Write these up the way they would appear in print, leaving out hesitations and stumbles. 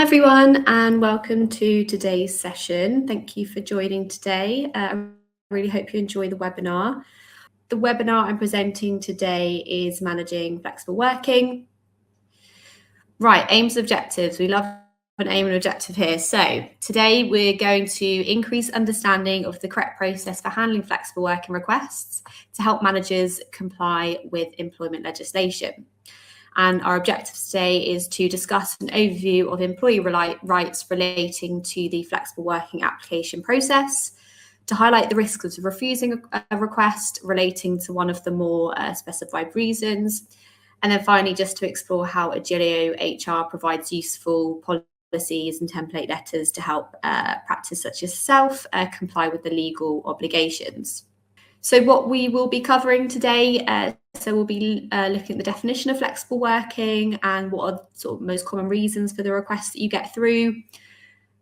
everyone, and welcome to today's session. Thank you for joining today. I really hope you enjoy the webinar. The webinar I'm presenting today is managing flexible working. Right, aims and objectives. We love an aim and objective here. So today we're going to increase understanding of the correct process for handling flexible working requests to help managers comply with employment legislation. And our objective today is to discuss an overview of employee rights relating to the flexible working application process, to highlight the risks of refusing a request relating to one of the more specified reasons, and then finally just to explore how Agilio HR provides useful policies and template letters to help practice such as self comply with the legal obligations. So what we will be covering today, we'll be looking at the definition of flexible working and what are sort of most common reasons for the requests that you get through.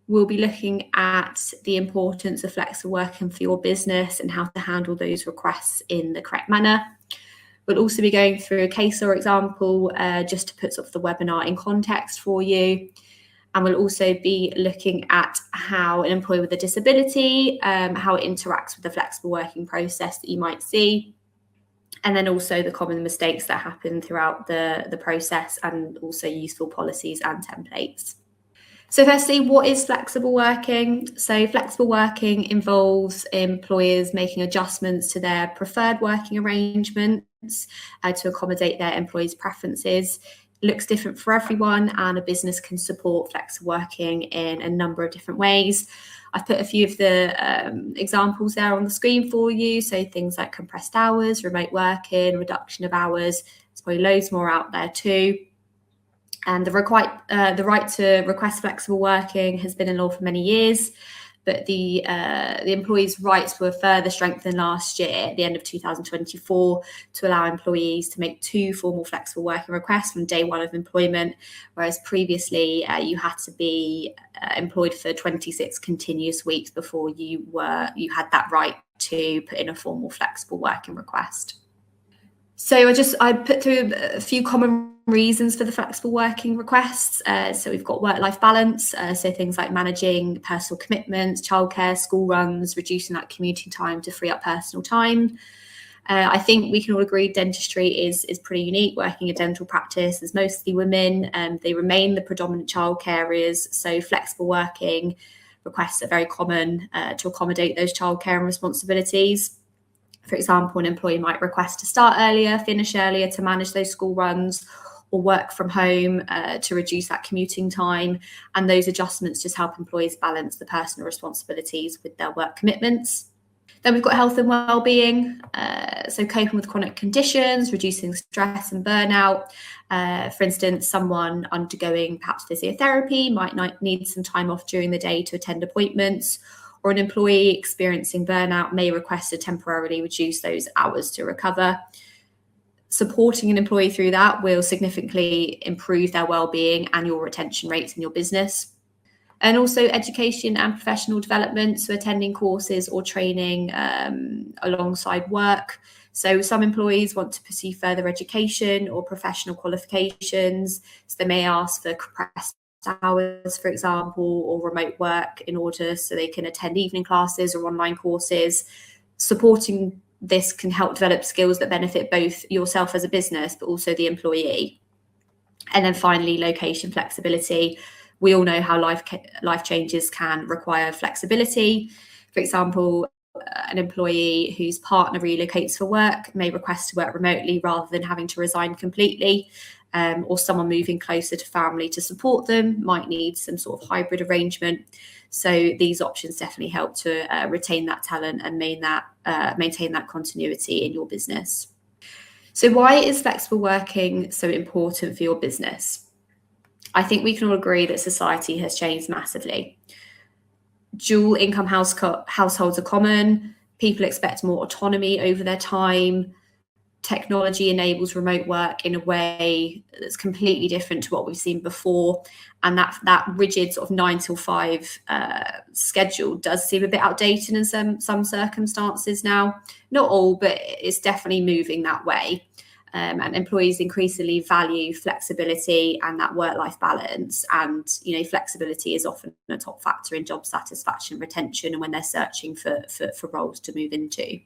We'll be looking at the importance of flexible working for your business and how to handle those requests in the correct manner. We'll also be going through a case or example just to put sort of the webinar in context for you. And we'll also be looking at how an employee with a disability, how it interacts with the flexible working process that you might see. And then also the common mistakes that happen throughout the process and also useful policies and templates. So firstly, what is flexible working? So flexible working involves employers making adjustments to their preferred working arrangements to accommodate their employees' preferences. Looks different for everyone, and a business can support flexible working in a number of different ways. I've put a few of the examples there on the screen for you. So things like compressed hours, remote working, reduction of hours. There's probably loads more out there too. And the right to request flexible working has been in law for many years, but the employees' rights were further strengthened last year at the end of 2024 to allow employees to make 2 formal flexible working requests from day one of employment, whereas previously you had to be employed for 26 continuous weeks before you had that right to put in a formal flexible working request. So I put through a few common reasons for the flexible working requests. So we've got work-life balance, so things like managing personal commitments, childcare, school runs, reducing that commuting time to free up personal time. I think we can all agree dentistry is pretty unique. Working in dental practice is mostly women, and they remain the predominant childcare areas. So flexible working requests are very common to accommodate those childcare and responsibilities. For example, an employee might request to start earlier, finish earlier to manage those school runs, or work from home to reduce that commuting time. And those adjustments just help employees balance the personal responsibilities with their work commitments. Then we've got health and well-being, so coping with chronic conditions, reducing stress and burnout. For instance, someone undergoing perhaps physiotherapy might need some time off during the day to attend appointments, or an employee experiencing burnout may request to temporarily reduce those hours to recover. Supporting an employee through that will significantly improve their well-being and your retention rates in your business. And also education and professional development, so attending courses or training alongside work. So some employees want to pursue further education or professional qualifications, so they may ask for compressed hours, for example, or remote work in order so they can attend evening classes or online courses. Supporting this can help develop skills that benefit both yourself as a business, but also the employee. And then finally, location flexibility. We all know how life changes can require flexibility. For example, an employee whose partner relocates for work may request to work remotely rather than having to resign completely. Or someone moving closer to family to support them might need some sort of hybrid arrangement. So these options definitely help to retain that talent and maintain that continuity in your business. So why is flexible working so important for your business? I think we can all agree that society has changed massively. Dual income households are common. People expect more autonomy over their time. Technology enables remote work in a way that's completely different to what we've seen before. And that rigid sort of 9 till 5 schedule does seem a bit outdated in some circumstances now. Not all, but it's definitely moving that way. and employees increasingly value flexibility and that work-life balance. And flexibility is often a top factor in job satisfaction, retention, and when they're searching for roles to move into.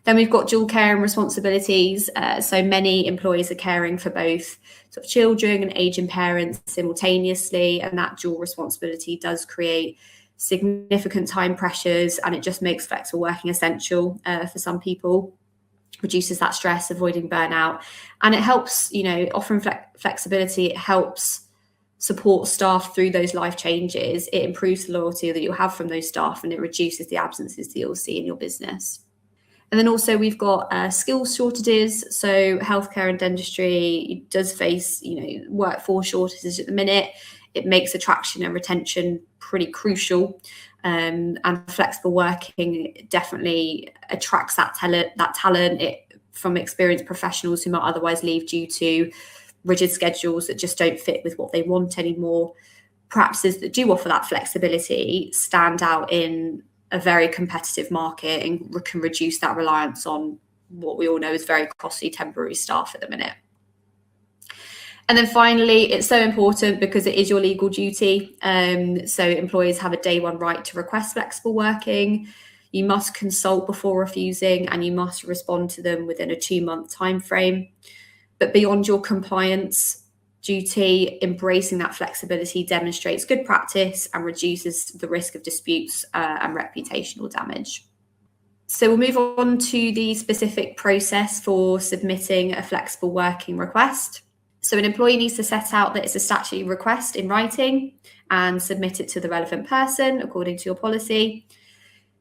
Then we've got dual care and responsibilities. So many employees are caring for both sort of children and aging parents simultaneously, and that dual responsibility does create significant time pressures, and it just makes flexible working essential for some people. Reduces that stress, avoiding burnout, and it helps, offering flexibility, it helps support staff through those life changes. It improves the loyalty that you'll have from those staff, and it reduces the absences that you'll see in your business. And then also we've got skills shortages. So healthcare and dentistry does face, workforce shortages at the minute. It makes attraction and retention pretty crucial. And flexible working definitely attracts that talent from experienced professionals who might otherwise leave due to rigid schedules that just don't fit with what they want anymore. Practices that do offer that flexibility stand out in a very competitive market and can reduce that reliance on what we all know is very costly temporary staff at the minute. And then finally, it's so important because it is your legal duty. So employees have a day one right to request flexible working. You must consult before refusing, and you must respond to them within a 2-month time frame. But beyond your compliance duty, embracing that flexibility demonstrates good practice and reduces the risk of disputes and reputational damage. So we'll move on to the specific process for submitting a flexible working request. So an employee needs to set out that it's a statutory request in writing and submit it to the relevant person according to your policy.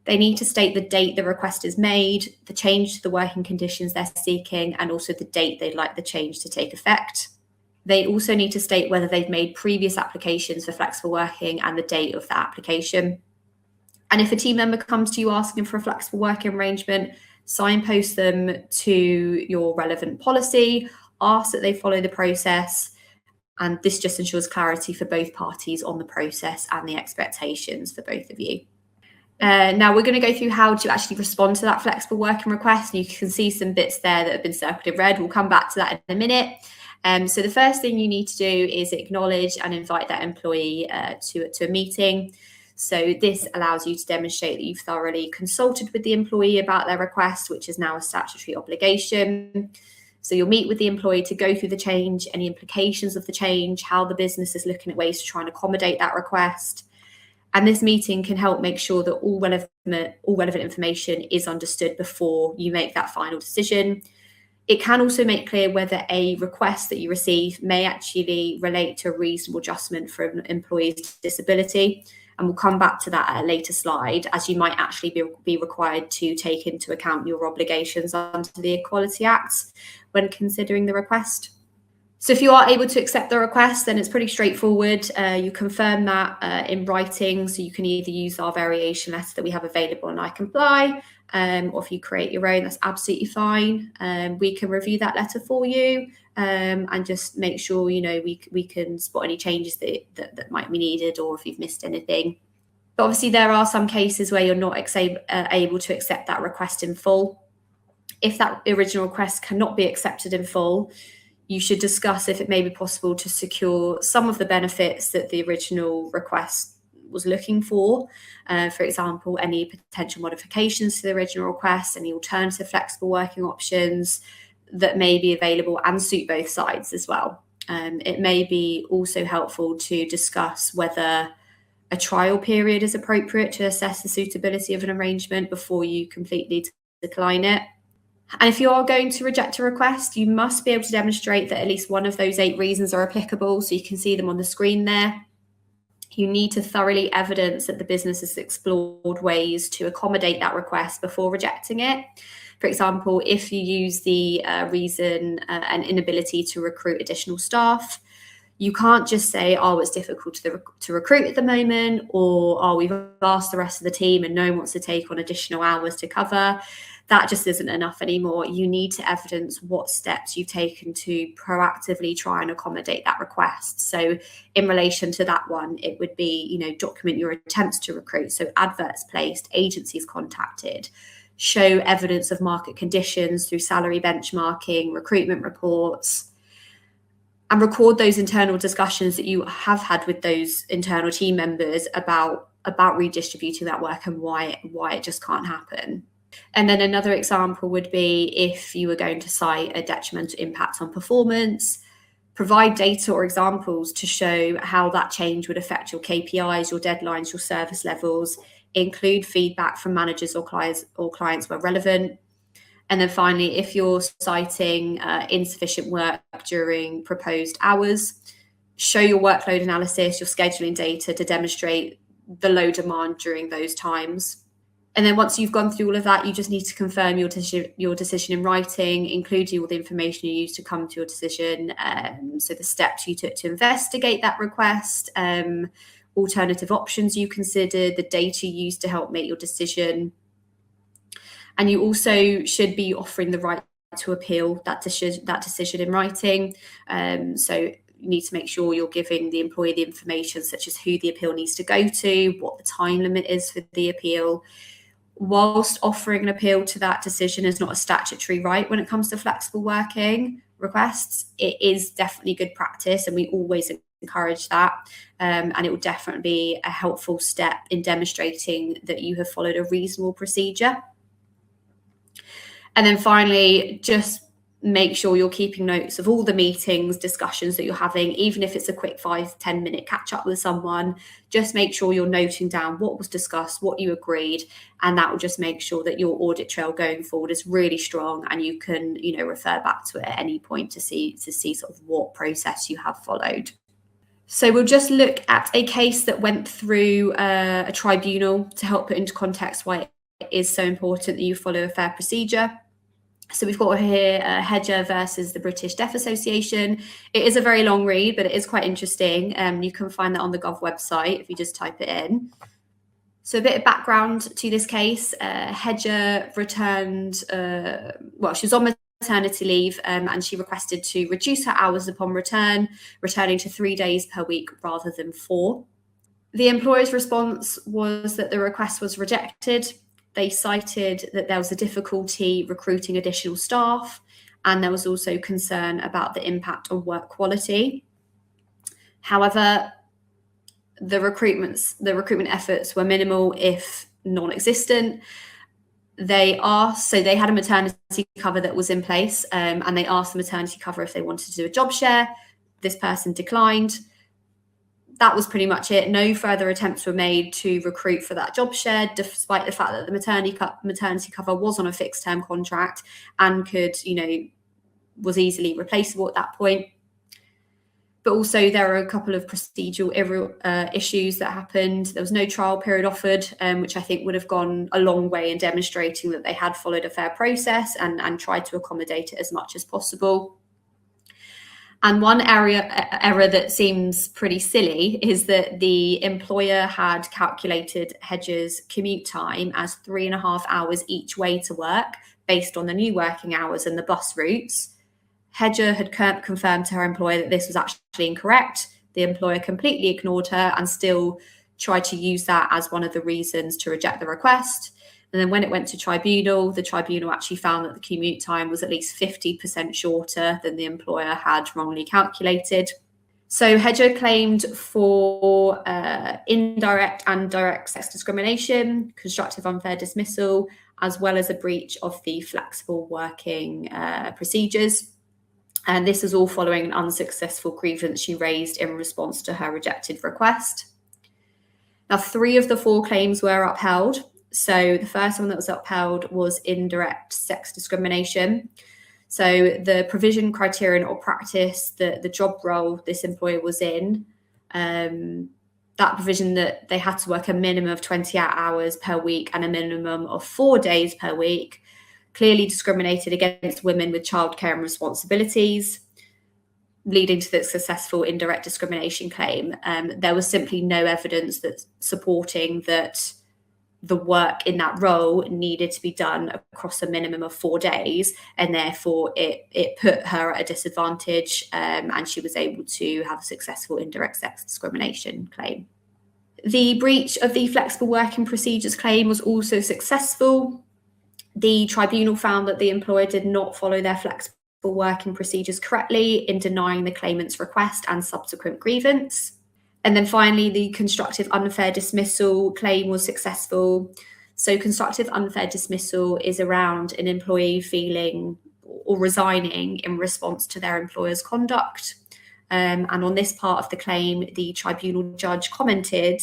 They need to state the date the request is made, the change to the working conditions they're seeking, and also the date they'd like the change to take effect. They also need to state whether they've made previous applications for flexible working and the date of that application. And if a team member comes to you asking for a flexible working arrangement, signpost them to your relevant policy, ask that they follow the process, and this just ensures clarity for both parties on the process and the expectations for both of you. Now we're going to go through how to actually respond to that flexible working request, and you can see some bits there that have been circled in red. We'll come back to that in a minute. So the first thing you need to do is acknowledge and invite that employee to a meeting. So this allows you to demonstrate that you've thoroughly consulted with the employee about their request, which is now a statutory obligation. So you'll meet with the employee to go through the change, any implications of the change, how the business is looking at ways to try and accommodate that request. And this meeting can help make sure that all relevant information is understood before you make that final decision. It can also make clear whether a request that you receive may actually relate to a reasonable adjustment for an employee's disability. And we'll come back to that at a later slide, as you might actually be required to take into account your obligations under the Equality Act when considering the request. So if you are able to accept the request, then it's pretty straightforward. You confirm that in writing, so you can either use our variation letter that we have available and I comply, or if you create your own, that's absolutely fine. We can review that letter for you and just make sure, we can spot any changes that might be needed, or if you've missed anything. But obviously there are some cases where you're not able to accept that request in full. If that original request cannot be accepted in full, you should discuss if it may be possible to secure some of the benefits that the original request was looking for. For example, any potential modifications to the original request, any alternative flexible working options that may be available and suit both sides as well. It may be also helpful to discuss whether a trial period is appropriate to assess the suitability of an arrangement before you completely decline it. And if you are going to reject a request, you must be able to demonstrate that at least one of those 8 reasons are applicable. So you can see them on the screen there. You need to thoroughly evidence that the business has explored ways to accommodate that request before rejecting it. For example, if you use the reason an inability to recruit additional staff, you can't just say, oh, it's difficult to recruit at the moment, or, oh, we've asked the rest of the team and no one wants to take on additional hours to cover. That just isn't enough anymore. You need to evidence what steps you've taken to proactively try and accommodate that request. So in relation to that one, it would be, document your attempts to recruit. So adverts placed, agencies contacted, show evidence of market conditions through salary benchmarking, recruitment reports, and record those internal discussions that you have had with those internal team members about redistributing that work and why it just can't happen. And then another example would be if you were going to cite a detrimental impact on performance, provide data or examples to show how that change would affect your KPIs, your deadlines, your service levels, include feedback from managers or clients where relevant. And then finally, if you're citing insufficient work during proposed hours, show your workload analysis, your scheduling data to demonstrate the low demand during those times. And then once you've gone through all of that, you just need to confirm your decision in writing, including all the information you used to come to your decision. So the steps you took to investigate that request, alternative options you considered, the data you used to help make your decision. And you also should be offering the right to appeal that decision in writing. So you need to make sure you're giving the employee the information, such as who the appeal needs to go to, what the time limit is for the appeal. Whilst offering an appeal to that decision is not a statutory right when it comes to flexible working requests, it is definitely good practice, and we always encourage that. And it will definitely be a helpful step in demonstrating that you have followed a reasonable procedure. And then finally, just make sure you're keeping notes of all the meetings, discussions that you're having, even if it's a quick 5-10 minute catch up with someone. Just make sure you're noting down what was discussed, what you agreed, and that will just make sure that your audit trail going forward is really strong, and you can, refer back to it at any point to see sort of what process you have followed. So we'll just look at a case that went through a tribunal to help put into context why it is so important that you follow a fair procedure. So we've got here Hedger versus the British Deaf Association. It is a very long read, but it is quite interesting. You can find that on the Gov website if you just type it in. So a bit of background to this case. Hedger returned, she was on maternity leave, and she requested to reduce her hours upon returning to 3 days per week rather than 4. The employer's response was that the request was rejected. They cited that there was a difficulty recruiting additional staff, and there was also concern about the impact on work quality. However, the recruitment efforts were minimal, if non-existent. They had a maternity cover that was in place, and they asked the maternity cover if they wanted to do a job share. This person declined. That was pretty much it. No further attempts were made to recruit for that job share, despite the fact that the maternity cover was on a fixed term contract and was easily replaceable at that point. But also there are a couple of procedural issues that happened. There was no trial period offered, which I think would have gone a long way in demonstrating that they had followed a fair process and tried to accommodate it as much as possible. And one error that seems pretty silly is that the employer had calculated Hedger's commute time as 3.5 hours each way to work based on the new working hours and the bus routes. Hedger had confirmed to her employer that this was actually incorrect. The employer completely ignored her and still tried to use that as one of the reasons to reject the request. And then when it went to tribunal, the tribunal actually found that the commute time was at least 50% shorter than the employer had wrongly calculated. So Hedger claimed for indirect and direct sex discrimination, constructive unfair dismissal, as well as a breach of the flexible working procedures. And this is all following an unsuccessful grievance she raised in response to her rejected request. Now, 3 of the 4 claims were upheld. So the first one that was upheld was indirect sex discrimination. So the provision, criterion or practice, the job role this employer was in, that provision that they had to work a minimum of 28 hours per week and a minimum of 4 days per week, clearly discriminated against women with childcare and responsibilities, leading to the successful indirect discrimination claim. There was simply no evidence that supporting that the work in that role needed to be done across a minimum of 4 days, and therefore it put her at a disadvantage, and she was able to have a successful indirect sex discrimination claim. The breach of the flexible working procedures claim was also successful. The tribunal found that the employer did not follow their flexible working procedures correctly in denying the claimant's request and subsequent grievance. And then finally, the constructive unfair dismissal claim was successful. So constructive unfair dismissal is around an employee feeling or resigning in response to their employer's conduct. And on this part of the claim, the tribunal judge commented,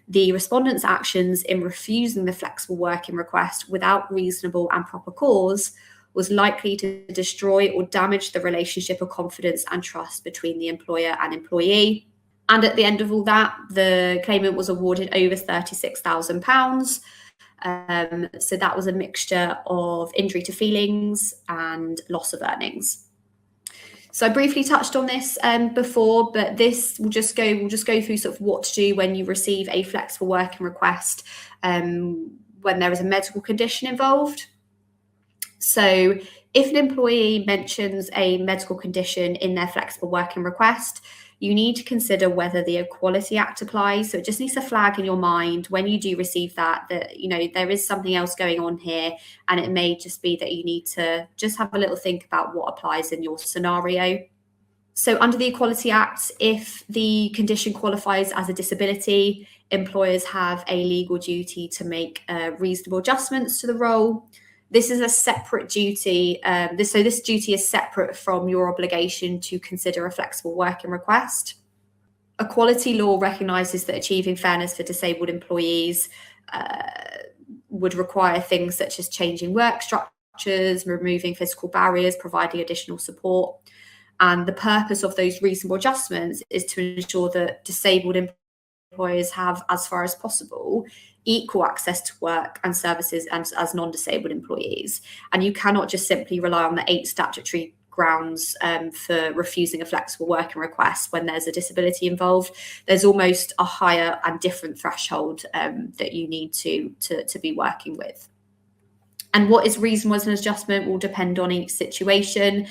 the respondent's actions in refusing the flexible working request without reasonable and proper cause was likely to destroy or damage the relationship of confidence and trust between the employer and employee. And at the end of all that, the claimant was awarded over £36,000. So that was a mixture of injury to feelings and loss of earnings. So I briefly touched on this before, but this we'll just go through sort of what to do when you receive a flexible working request when there is a medical condition involved. So if an employee mentions a medical condition in their flexible working request, you need to consider whether the Equality Act applies. So it just needs to flag in your mind when you do receive that there is something else going on here, and it may just be that you need to just have a little think about what applies in your scenario. So under the Equality Act, if the condition qualifies as a disability, employers have a legal duty to make reasonable adjustments to the role. This is a separate duty. This duty is separate from your obligation to consider a flexible working request. Equality law recognises that achieving fairness for disabled employees would require things such as changing work structures, removing physical barriers, providing additional support. And the purpose of those reasonable adjustments is to ensure that disabled employers have, as far as possible, equal access to work and services as non-disabled employees. And you cannot just simply rely on the 8 statutory grounds for refusing a flexible working request when there's a disability involved. There's almost a higher and different threshold that you need to be working with. And what is reasonable as an adjustment will depend on each situation.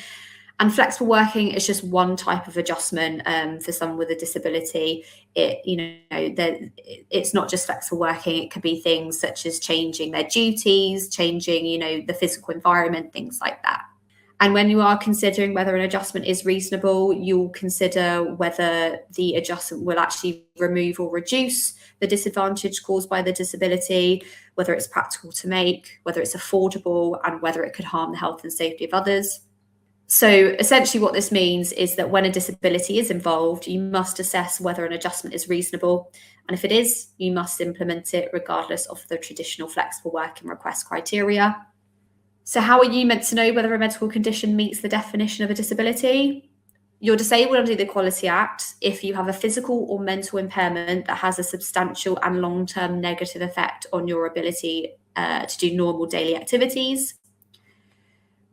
And flexible working is just one type of adjustment for someone with a disability. It's not just flexible working. It could be things such as changing their duties, changing, the physical environment, things like that. And when you are considering whether an adjustment is reasonable, you'll consider whether the adjustment will actually remove or reduce the disadvantage caused by the disability, whether it's practical to make, whether it's affordable, and whether it could harm the health and safety of others. So essentially what this means is that when a disability is involved, you must assess whether an adjustment is reasonable. And if it is, you must implement it regardless of the traditional flexible working request criteria. So how are you meant to know whether a medical condition meets the definition of a disability? You're disabled under the Equality Act if you have a physical or mental impairment that has a substantial and long-term negative effect on your ability to do normal daily activities.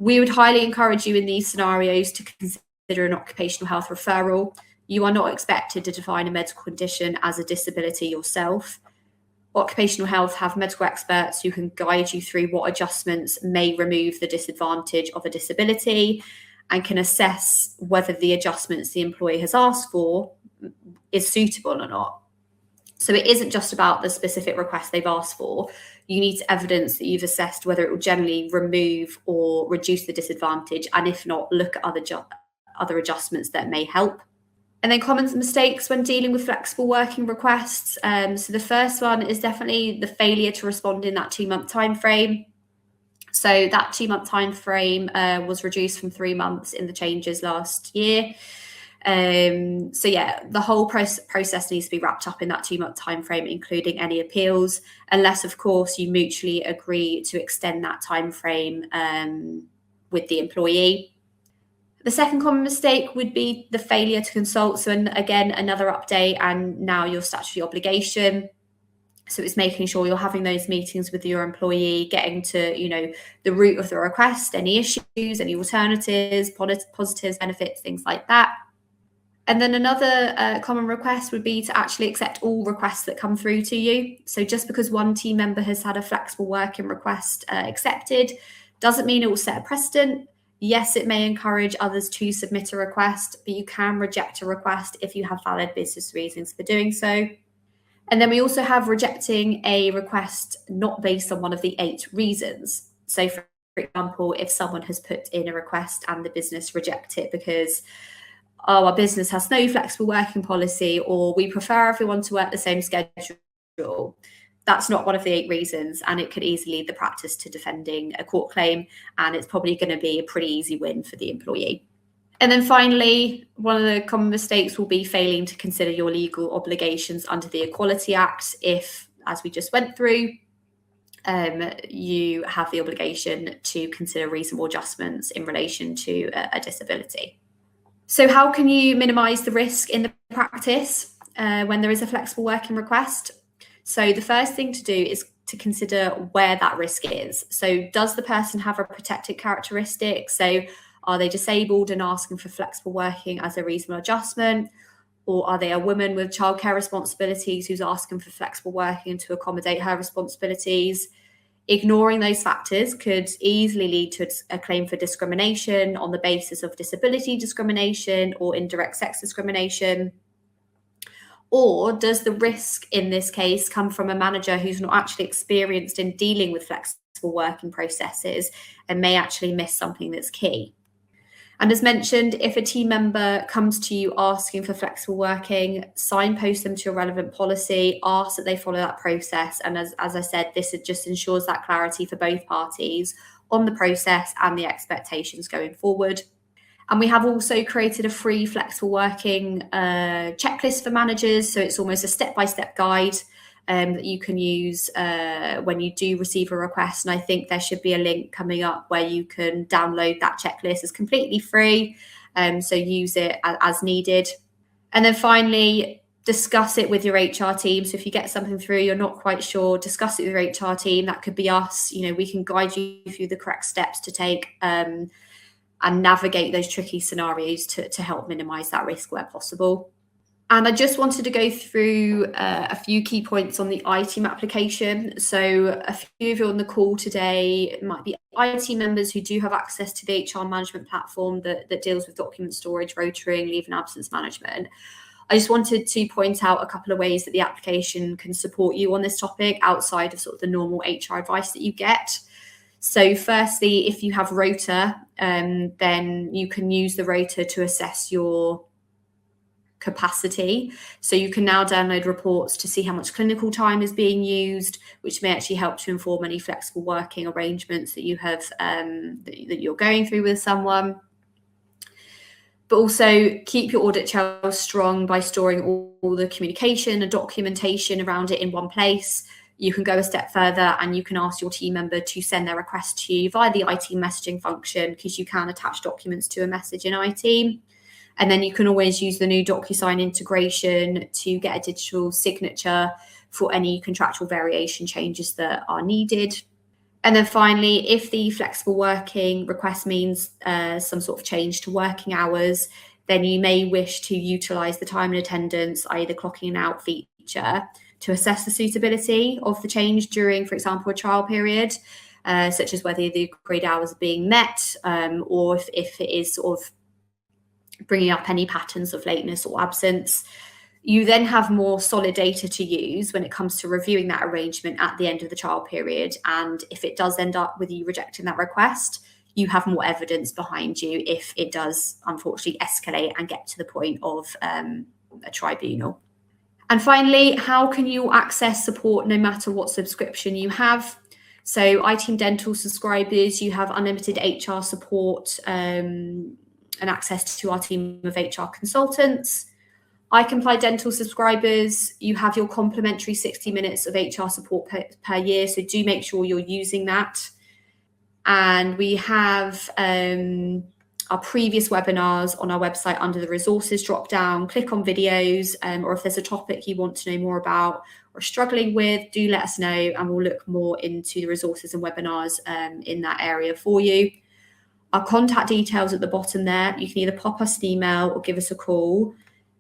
We would highly encourage you in these scenarios to consider an occupational health referral. You are not expected to define a medical condition as a disability yourself. Occupational health have medical experts who can guide you through what adjustments may remove the disadvantage of a disability and can assess whether the adjustments the employee has asked for is suitable or not. So it isn't just about the specific request they've asked for. You need evidence that you've assessed whether it will generally remove or reduce the disadvantage, and if not, look at other adjustments that may help. And then common mistakes when dealing with flexible working requests. So the first one is definitely the failure to respond in that 2-month time frame. So that 2-month time frame was reduced from 3 months in the changes last year. The whole process needs to be wrapped up in that 2-month time frame, including any appeals, unless of course you mutually agree to extend that time frame with the employee. The second common mistake would be the failure to consult. So again, another update and now your statutory obligation. So it's making sure you're having those meetings with your employee, getting to, the root of the request, any issues, any alternatives, positives, benefits, things like that. And then another common request would be to actually accept all requests that come through to you. So just because one team member has had a flexible working request accepted, doesn't mean it will set a precedent. Yes, it may encourage others to submit a request, but you can reject a request if you have valid business reasons for doing so. And then we also have rejecting a request not based on one of the 8 reasons. So for example, if someone has put in a request and the business reject it because our business has no flexible working policy, or we prefer everyone to work the same schedule, that's not one of the 8 reasons, and it could easily lead the practice to defending a court claim, and it's probably going to be a pretty easy win for the employee. And then finally, one of the common mistakes will be failing to consider your legal obligations under the Equality Act if, as we just went through, you have the obligation to consider reasonable adjustments in relation to a disability. So how can you minimise the risk in the practice when there is a flexible working request? So the first thing to do is to consider where that risk is. So does the person have a protected characteristic? So are they disabled and asking for flexible working as a reasonable adjustment? Or are they a woman with childcare responsibilities who's asking for flexible working to accommodate her responsibilities? Ignoring those factors could easily lead to a claim for discrimination on the basis of disability discrimination or indirect sex discrimination. Or does the risk in this case come from a manager who's not actually experienced in dealing with flexible working processes and may actually miss something that's key? And as mentioned, if a team member comes to you asking for flexible working, signpost them to a relevant policy, ask that they follow that process. And as I said, this just ensures that clarity for both parties on the process and the expectations going forward. And we have also created a free flexible working checklist for managers. So it's almost a step-by-step guide that you can use when you do receive a request. And I think there should be a link coming up where you can download that checklist. It's completely free, so use it as needed. And then finally, discuss it with your HR team. So if you get something through, you're not quite sure, discuss it with your HR team. That could be us. We can guide you through the correct steps to take and navigate those tricky scenarios to help minimize that risk where possible. And I just wanted to go through a few key points on the iTeam application. So a few of you on the call today might be IT members who do have access to the HR management platform that deals with document storage, rotoring, leave and absence management. I just wanted to point out a couple of ways that the application can support you on this topic outside of sort of the normal HR advice that you get. So firstly, if you have rota, then you can use the rota to assess your capacity. So you can now download reports to see how much clinical time is being used, which may actually help to inform any flexible working arrangements that you have that you're going through with someone. But also keep your audit trail strong by storing all the communication and documentation around it in one place. You can go a step further and you can ask your team member to send their request to you via the IT messaging function, because you can attach documents to a message in IT. And then you can always use the new DocuSign integration to get a digital signature for any contractual variation changes that are needed. And then finally, if the flexible working request means some sort of change to working hours, then you may wish to utilise the time and attendance, i.e. the clocking out feature, to assess the suitability of the change during, for example, a trial period, such as whether the agreed hours are being met, or if it is sort of bringing up any patterns of lateness or absence. You then have more solid data to use when it comes to reviewing that arrangement at the end of the trial period. And if it does end up with you rejecting that request, you have more evidence behind you if it does unfortunately escalate and get to the point of a tribunal. And finally, how can you access support no matter what subscription you have? So iTeam Dental subscribers, you have unlimited HR support and access to our team of HR consultants. iComply Dental subscribers, you have your complimentary 60 minutes of HR support per year, so do make sure you're using that. And we have our previous webinars on our website under the resources drop down. Click on videos, or if there's a topic you want to know more about or struggling with, do let us know and we'll look more into the resources and webinars in that area for you. Our contact details at the bottom there. You can either pop us an email or give us a call.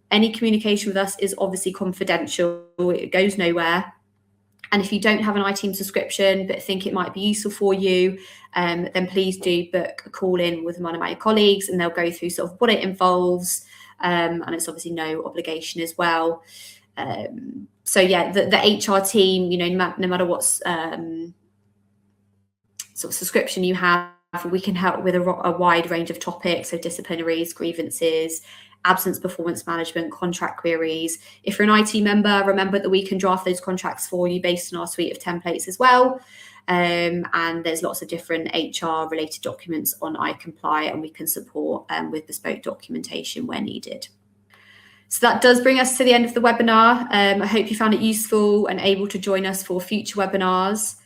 Any communication with us is obviously confidential. It goes nowhere. And if you don't have an iTeam subscription but think it might be useful for you, then please do book a call in with one of my colleagues and they'll go through sort of what it involves. And it's obviously no obligation as well. So yeah, the HR team, no matter what's sort of subscription you have, we can help with a wide range of topics, so disciplinaries, grievances, absence performance management, contract queries. If you're an IT member, remember that we can draft those contracts for you based on our suite of templates as well. And there's lots of different HR related documents on iComply, and we can support with bespoke documentation where needed. So that does bring us to the end of the webinar. I hope you found it useful and able to join us for future webinars.